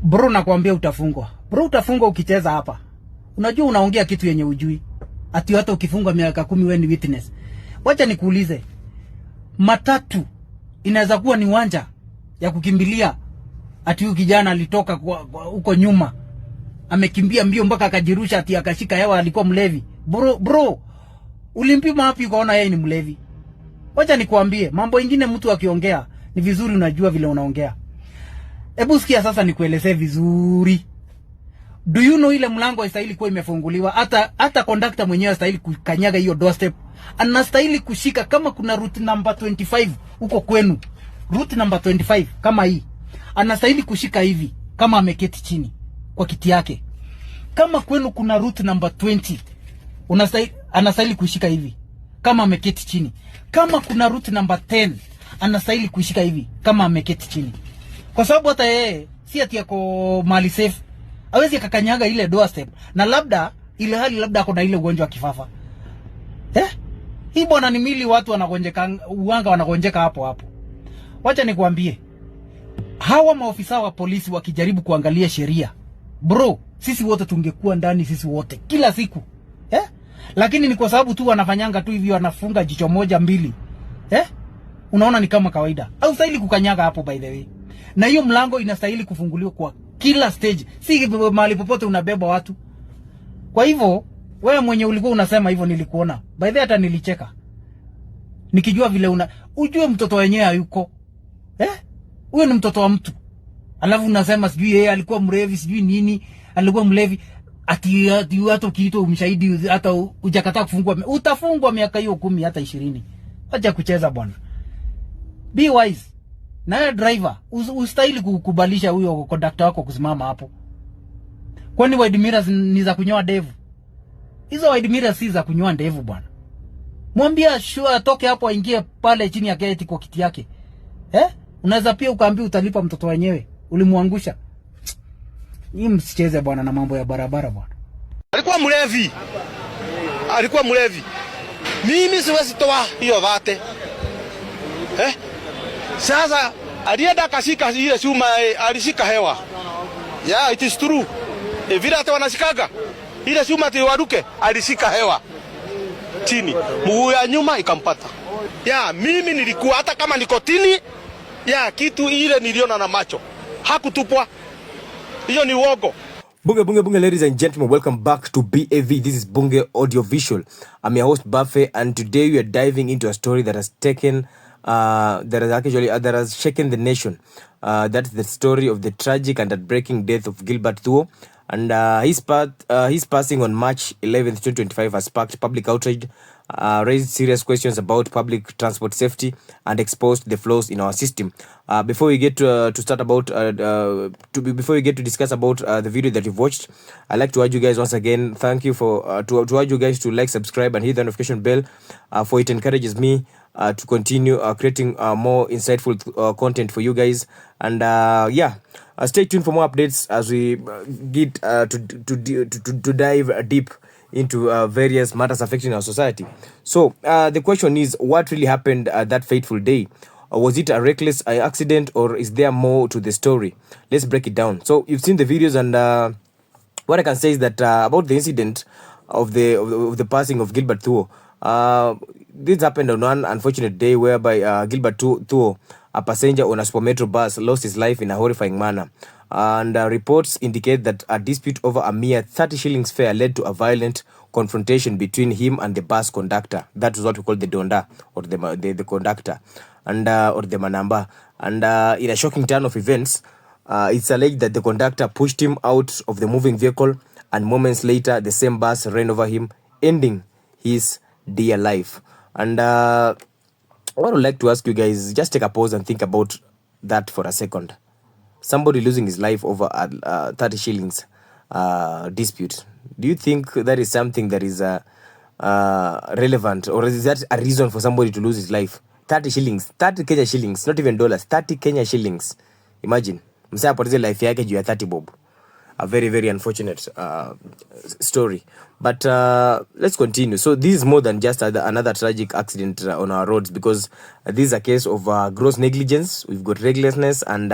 Bro, nakwambia utafungwa. Bro, utafungwa ukicheza hapa. Unajua unaongea kitu yenye ujui. Ati hata ukifungwa miaka 10 wewe ni witness. Wacha nikuulize. Matatu inaweza kuwa ni uwanja ya kukimbilia. Ati huyu kijana alitoka huko nyuma. Amekimbia mbio mpaka akajirusha ati akashika hewa, alikuwa mlevi. Bro, ulimpima wapi ukaona yeye ni mlevi? Wacha nikuambie, mambo mengine mtu akiongea ni vizuri unajua vile unaongea. Hebu sikia sasa nikuelezee vizuri. Do you know ile mlango haistahili kuwa imefunguliwa? Hata conductor mwenyewe hastahili kukanyaga hiyo doorstep. Anastahili kushika kama kuna route number 25 huko kwenu. Route number 25 kama hii. Anastahili kushika hivi kama ameketi chini kwa kiti yake. Kama kwenu kuna route number 20, anastahili kushika hivi kama ameketi chini. Kama kuna route number 10, anastahili kushika hivi kama ameketi chini. Kwa sababu hata yeye si ati yako mali safe. Hawezi akakanyaga ile doorstep na labda ile hali labda ako na ile ugonjwa wa kifafa. Hii bwana ni mili watu wanagonjeka, uanga wanagonjeka hapo hapo. Wacha nikuambie. Hawa maofisa wa polisi wakijaribu kuangalia sheria. Bro, sisi wote tungekuwa ndani sisi wote kila siku. Lakini ni kwa sababu tu wanafanyanga tu hivi, wanafunga jicho moja mbili. Unaona ni kama kawaida. Au stahili kukanyaga hapo by the way. Na hiyo mlango inastahili kufunguliwa kwa kila stage. Si mahali popote unabeba watu. Kwa hivyo, wewe mwenye ulikuwa unasema hivyo nilikuona. By the way hata nilicheka. Nikijua vile ujue mtoto wenyewe hayuko. Huyo ni mtoto wa mtu. Alafu unasema sijui yeye alikuwa mlevi, sijui nini, alikuwa mlevi. Ati hata ukiitwa umshahidi hata hujakataa kufungwa, utafungwa miaka hiyo 10 hata 20. Acha kucheza bwana. Be wise. Na driver, ustahili kukubalisha huyo conductor wako kusimama hapo. Kwani wide mirrors ni za kunyoa ndevu? Hizo wide mirrors si za kunyoa ndevu bwana. Mwambie sure atoke hapo aingie pale chini ya gate kwa kiti yake. Unaweza pia ukaambia utalipa mtoto wenyewe. Ulimwangusha. Hii msicheze bwana na mambo ya barabara bwana. Alikuwa mlevi. Mimi siwezi toa hiyo vate. Sasa alienda akashika ile chuma, alishika hewa. Yeah, it is true. Vile hata wanashikaga ile chuma tiwaruke, alishika hewa chini, mguu ya nyuma ikampata. Yeah, mimi nilikuwa hata kama nikotini. Yeah, kitu ile niliona na macho, hakutupwa. Hiyo ni uongo. Bunge, ladies and gentlemen, welcome back to BAV. This is Bunge Audio Visual. I'm your host Buffet, and today we are diving into a story that has taken that has shaken the nation. That's the story of the tragic and heartbreaking death of Gilbert Thuo, and his passing on March 11th, 2025 has sparked public outrage, raised serious questions about public transport safety, and exposed the flaws in our system. Before we get to discuss about the video that you've watched, I'd like to urge you guys once again, thank you for to urge you guys to like, subscribe, and hit the notification bell, for it encourages me to continue creating more insightful content for you guys. And stay tuned for more updates as we get to dive deep into various matters affecting our society. So the question is, what really happened that fateful day? Was it a reckless accident, or is there more to the story? Let's break it down. So you've seen the videos, and what I can say is that about the incident of the passing of Gilbert Thuo. This happened on one unfortunate day whereby Gilbert Thuo, a passenger on a Super Metro bus, lost his life in a horrifying manner. And reports indicate that a dispute over a mere 30 shillings fare led to a violent confrontation between him and the bus conductor. That is what we call the donda, or the conductor, and or the manamba. And in a shocking turn of events, it's alleged that the conductor pushed him out of the moving vehicle, and moments later, the same bus ran over him, ending his dear life. And I would like to ask you guys, just take a pause and think about that for a second. Somebody losing his life over a 30 shillings dispute. Do you think that is something that is relevant, or is that a reason for somebody to lose his life? 30 shillings, 30 Kenya shillings, not even dollars, 30 Kenya shillings. Imagine, msaya apoteze life yake juu ya 30 bob. A very, very unfortunate story. But let's continue. So this is more than just another tragic accident on our roads, because this is a case of gross negligence. We've got recklessness and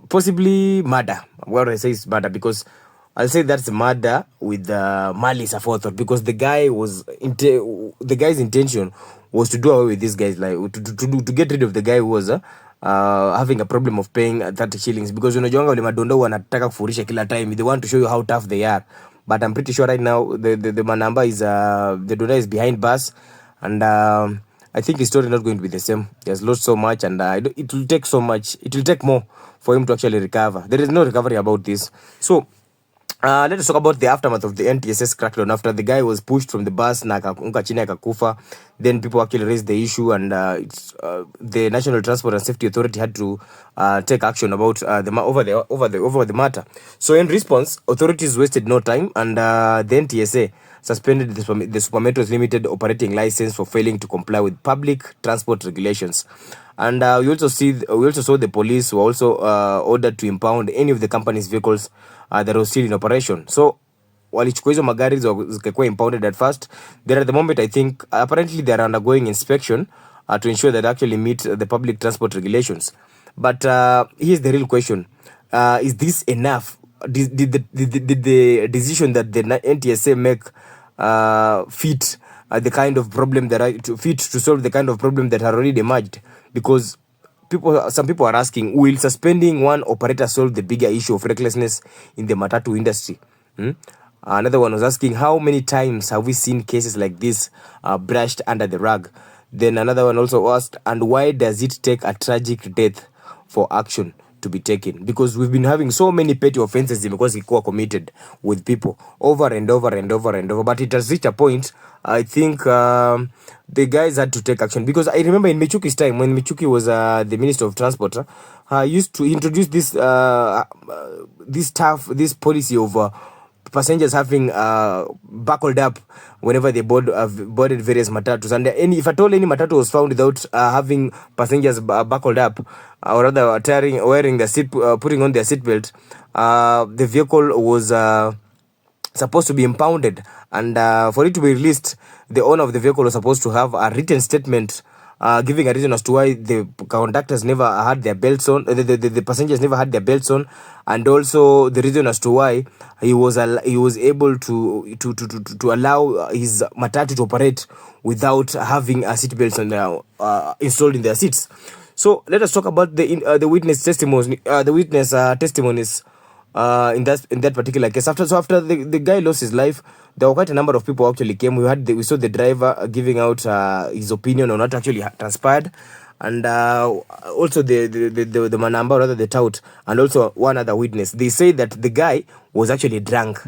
possibly murder. What I say is murder because I'll say that's murder with malice aforethought, because the guy's intention was to do away with this guy's life, to get rid of the guy who was having a problem of paying 30 shillings, because unajuanga wale madondo wanataka kufurisha kila time, they want to show you how tough they are, but I'm pretty sure right now the manamba is the donor is behind bars, and I think his story is not going to be the same. He has lost so much, and it will take so much. It will take more for him to actually recover. There is no recovery about this. So let us talk about the aftermath of the NTSS crackdown. After the guy was pushed from the bus na akaanguka chini akakufa, then people actually raised the issue, and the National Transport and Safety Authority had to take action about over the matter. So in response, authorities wasted no time, and the NTSA suspended the Supermetro's limited operating license for failing to comply with public transport regulations. And we also saw the police were also ordered to impound any of the company's vehicles that was still in operation. So walichukua hizo magari zikakuwa impounded at first. Then at the moment, I think apparently they are undergoing inspection to ensure that they actually meet the public transport regulations. But here's the real question: is this enough? Did the decision that the NTSA make fit the kind of problem that to solve the kind of problem that had already emerged? Because some people are asking, will suspending one operator solve the bigger issue of recklessness in the matatu industry? Another one was asking, how many times have we seen cases like this brushed under the rug? Then another one also asked, and why does it take a tragic death for action to be taken? Because we've been having so many petty offenses because he committed with people over and over and over and over, but it has reached a point, I think the guys had to take action. Because I remember in Michuki's time, when Michuki was the Minister of Transport, used to introduce this policy of passengers having buckled up whenever they boarded various matatus, and if at all any matatu was found without having passengers buckled up, or rather wearing the seat, putting on their seatbelt, the vehicle was supposed to be impounded, and for it to be released, the owner of the vehicle was supposed to have a written statement giving a reason as to why the conductors never had their belts on, the passengers never had their belts on, and also the reason as to why he was able to allow his matatu to operate without having a seat belts on installed in their seats. So let us talk about the witness testimonies. In that particular case, after the guy lost his life, there were quite a number of people who actually came. We saw the driver giving out his opinion on what actually transpired, and also the manamba, rather the tout, and also one other witness. They say that the guy was actually drunk,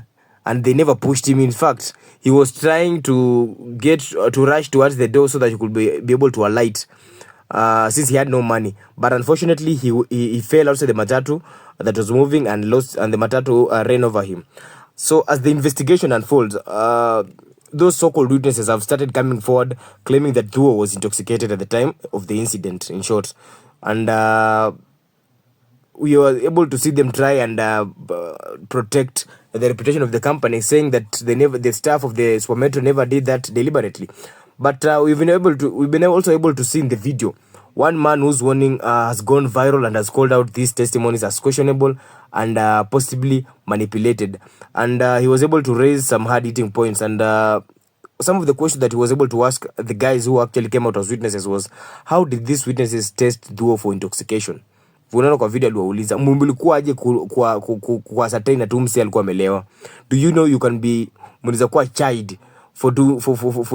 and they never pushed him. In fact, he was trying to rush towards the door so that he could be able to alight, since he had no money. But unfortunately, he fell outside the matatu that was moving and lost, and the matatu ran over him. So as the investigation unfolds, those so-called witnesses have started coming forward, claiming that Thuo was intoxicated at the time of the incident, in short. And we were able to see them try and protect the reputation of the company, saying that the staff of the Supermetro never did that deliberately. But we've been also able to see in the video one man whose warning has gone viral and has called out these testimonies as questionable and possibly manipulated. And he was able to raise some hard-hitting points. And some of the questions that he was able to ask the guys who actually came out as witnesses was, how did these witnesses test Thuo for intoxication? Unaona kwa video aliwauliza, mlikuwa aje kwa certain na tumsi alikuwa amelewa? Do you know you can be mliza kuwa child for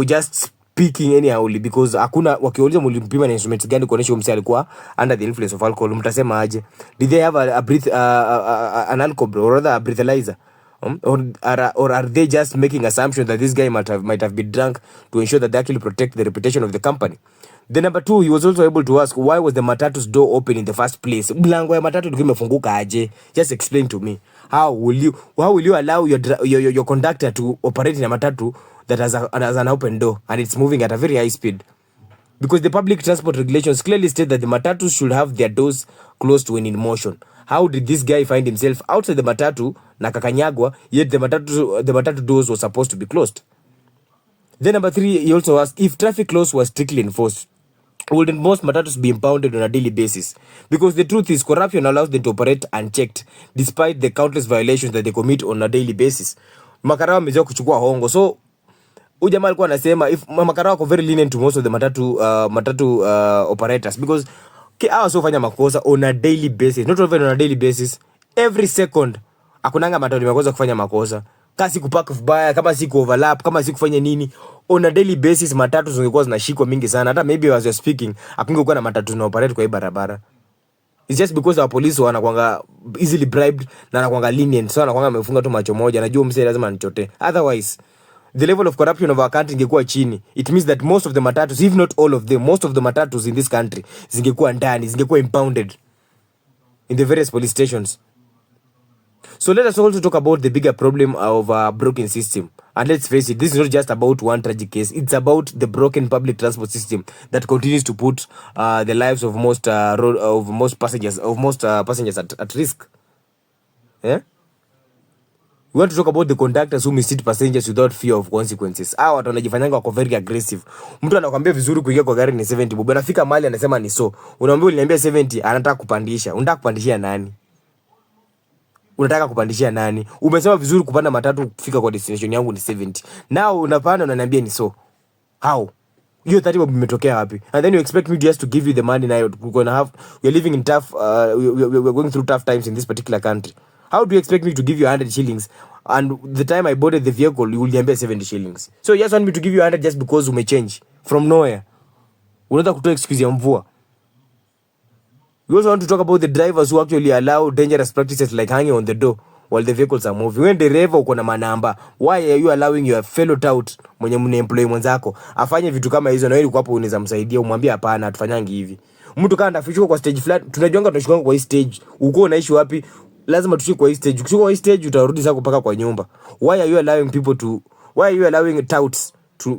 just speaking anyhow, because hakuna wakiuliza mlimpima na instruments gani kuonesha msi alikuwa under the influence of alcohol, mtasema aje? Did they have an alcohol or rather a breathalyzer? Or are they just making assumptions that this guy might have been drunk to ensure that they actually protect the reputation of the company? Then number two, he was also able to ask, why was the matatu's door open in the first place? Mlango ya matatu ilikuwa imefunguka aje? Just explain to me. How will you allow your conductor to operate in a matatu that has an open door and it's moving at a very high speed? Because the public transport regulations clearly state that the matatus should have their doors closed when in motion. How did this guy find himself outside the matatu na kakanyagwa, yet the matatu doors were supposed to be closed? Then number three, he also asked if traffic laws were strictly enforced. wouldn't most matatus be impounded on a daily basis? Because the truth is, corruption allows them to operate unchecked, despite the countless violations that they commit on a daily basis. Makarao wamezoea kuchukua hongo. So huyu jamaa alikuwa anasema if makarao wako very lenient to most of the matatu operators, because hawa sio fanya makosa on a daily basis, not even on a daily basis, every second akunanga matatu imekosa kufanya makosa. Kama si kupaka vibaya, kama si overlap, kama si kufanya nini, on a daily basis matatu zingekuwa zinashikwa mingi sana. Hata maybe as you're speaking akungekuwa na matatu na operate kwa hii barabara. It's just because our police wanakuanga easily bribed na wanakuanga lenient, so wanakuanga wamefunga tu macho moja, najua msee lazima nichote. Otherwise the level of corruption of our country ingekuwa chini. It means that most of the matatus, if not all of them, most of the matatus in this country zingekuwa ndani, zingekuwa impounded in the various police stations. So let us also talk about the bigger problem of a broken system. And let's face it, this is not just about one tragic case. It's about the broken public transport system that continues to put the lives of most passengers at risk. Yeah? We want to talk about the conductors who mistreat passengers without fear of consequences. Hawa watu wanajifanyanga wako very aggressive. Mtu anakuambia vizuri kuingia kwa gari ni 70 bob. Anafika mahali anasema ni so. Unaambia uliniambia 70, anataka kupandisha. Unataka kupandishia nani? Unataka kupandishia nani? Umesema vizuri kupanda matatu kufika kwa destination yangu ni 70. Now unapanda unaniambia ni so. How? Hiyo 30 bob imetokea wapi? And then you expect me just to give you the money now we're going to have, we're living in tough we're going through tough times in this particular country. How do you expect me to give you 100 shillings and the time I boarded the vehicle you will niambia 70 shillings? So you just want me to give you 100 just because umechange from nowhere? Unataka kutoa excuse ya mvua? We also want to talk about the drivers who actually allow dangerous practices like hanging on the door while the vehicles are moving. When the driver uko na manamba, why are you allowing your fellow tout mwenye mne employee mwenzako afanye vitu kama hizo na wewe uko hapo unaweza msaidia umwambie hapana tufanyangi hivi? Mtu kama anafishwa kwa stage flat, tunajianga tunashikwa kwa hii stage. Uko unaishi wapi? Lazima tushike kwa hii stage. Ukishika kwa hii stage utarudi zako paka kwa nyumba. Why are you allowing touts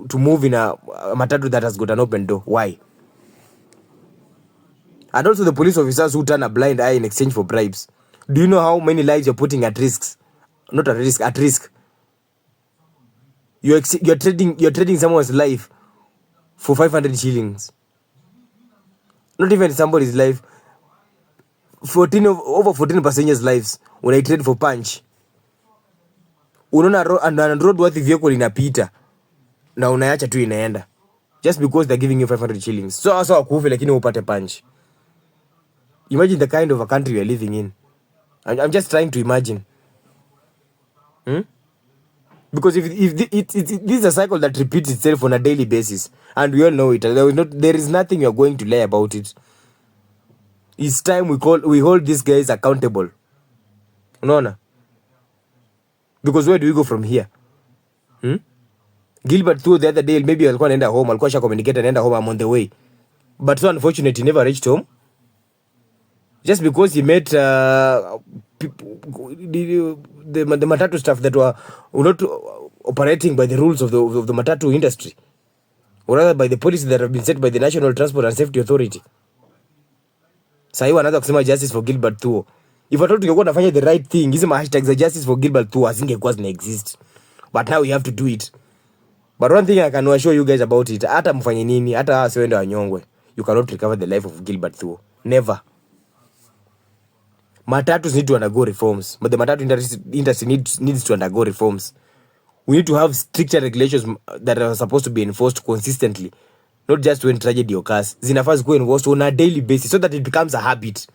to move in a matatu that has got an open door? Why? And also the police officers who turn a blind eye in exchange for bribes. Do you know how many lives you're putting at risk? Not at risk, at risk. You're trading someone's life for 500 shillings. Not even somebody's life. Over 14 passengers' lives when I trade for punch. Unaona road worthy vehicle inapita na unaacha tu inaenda just because they're giving you 500 shillings. So also akufe lakini upate punch. Imagine the kind of a country we are living in. I'm just trying to imagine. Because if this is a cycle that repeats itself on a daily basis, and we all know it, there is nothing you are going to lie about it. It's time we hold these guys accountable. Unaona? Because where do we go from here? Gilbert Thuo the other day, maybe alikuwa anaenda home, alikuwa sha communicate anaenda home, I'm on the way. But so unfortunately, he never reached home. Just because he met people, the matatu staff that were not operating by the rules of the matatu industry, or rather by the policy that have been set by the National Transport and Safety Authority. Sasa wanaanza kusema justice for Gilbert Thuo. If I told you to nafanya the right thing, hizo hashtags za justice for Gilbert Thuo zingekuwa zina exist. But now we have to do it. But one thing I can assure you guys about it, hata mfanye nini, hata asiende wanyongwe, you cannot recover the life of Gilbert Thuo. Never. Matatus need to undergo reforms, but the matatu industry needs to undergo reforms. We need to have stricter regulations that are supposed to be enforced consistently, not just when tragedy occurs. Zinafaa go enforced on a daily basis so that it becomes a habit,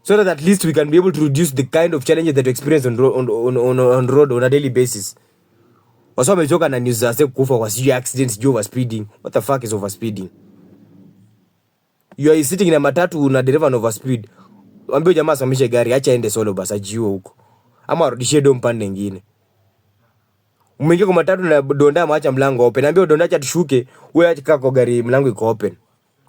so that at least we can be able to reduce the kind of challenges that we experience on road on a daily basis. Also, wamechoka na news za kufa kwa sijui accidents, sijui overspeeding. What the fuck is overspeeding? You are sitting in a matatu na driver overspeed. Ambio jamaa samishe gari, acha ende solo basi ajiwe huko. Ama arudishie dom pande nyingine. Umeingia kwa matatu na donda maacha mlango open. Ambio donda acha tushuke, wewe acha kwa gari mlango iko open.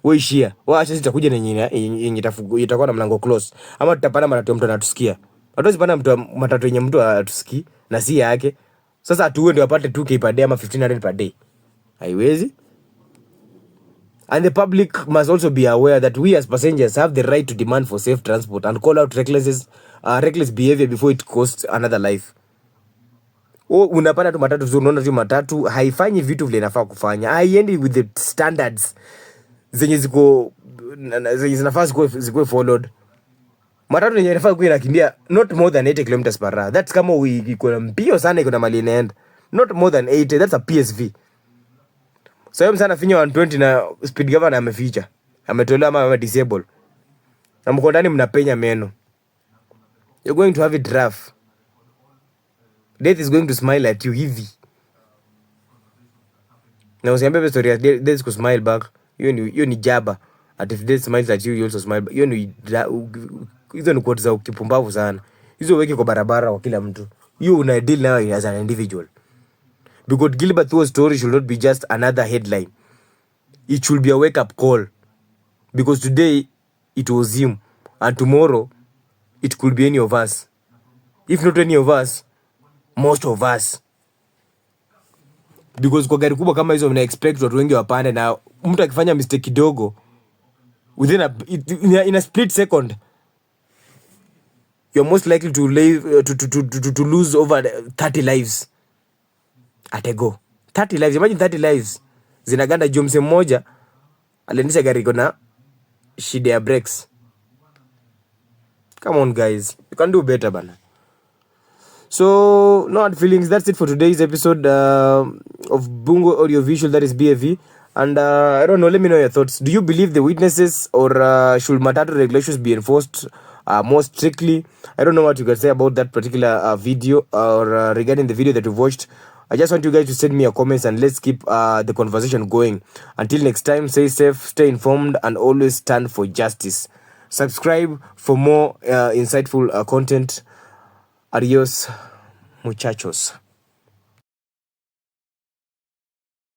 Wewe ishia. Wewe acha sitakuja na yenye itakuwa na mlango close. Ama tutapanda matatu mtu anatusikia. Hatuwezi panda mtu matatu yenye mtu atusikii na si yake. Sasa atuwe ndio apate 2k per day ama 1500 per day. Haiwezi. And the public must also be aware that we as passengers have the right to demand for safe transport and call out reckless behavior before it costs another life. Unapata tu matatu, unaona tu matatu haifanyi vitu vile inafaa kufanya. Haiendi with the standards zenye zinafaa zikuwe followed. Matatu yenye inafaa kuwa inakimbia not more than 80 kilometers per hour. That's kama iko na mbio sana, iko na mali inaenda. Not more than 80, that's a PSV. So yeye msana finya 120 na speed governor ameficha. Ametolewa ama disable. Na mko ndani mnapenya meno. You're going to have it rough. Death is going to smile at you hivi. Na usiambie story ya death ku smile back. Hiyo ni jaba. At if death smiles at you, you also smile. Hiyo ni hizo ni quotes za kipumbavu sana. Hizo weke kwa barabara kwa kila mtu. You una deal now as an individual. Because Gilbert Thuo's story should not be just another headline. It should be a wake-up call. Because today, it was him. And tomorrow, it could be any of us. If not any of us, most of us. Because kwa gari kubwa kama hizo mna expect watu wengi wapande, na mtu akifanya mistake kidogo within in a split second, you're most likely to lose over 30 lives at a go. 30 lives, imagine 30 lives zinaganda jumse mmoja aliendesha gari kona shida ya brakes. Come on guys, you can do better bana. So no hard feelings, that's it for today's episode of Bungo Audio Visual, that is BAV. And I don't know, let me know your thoughts. Do you believe the witnesses, or should matatu regulations be enforced more strictly? I don't know what you can say about that particular video, or regarding the video that you've watched. I just want you guys to send me your comments and let's keep the conversation going. Until next time, stay safe, stay informed, and always stand for justice. Subscribe for more insightful content. Adios, muchachos.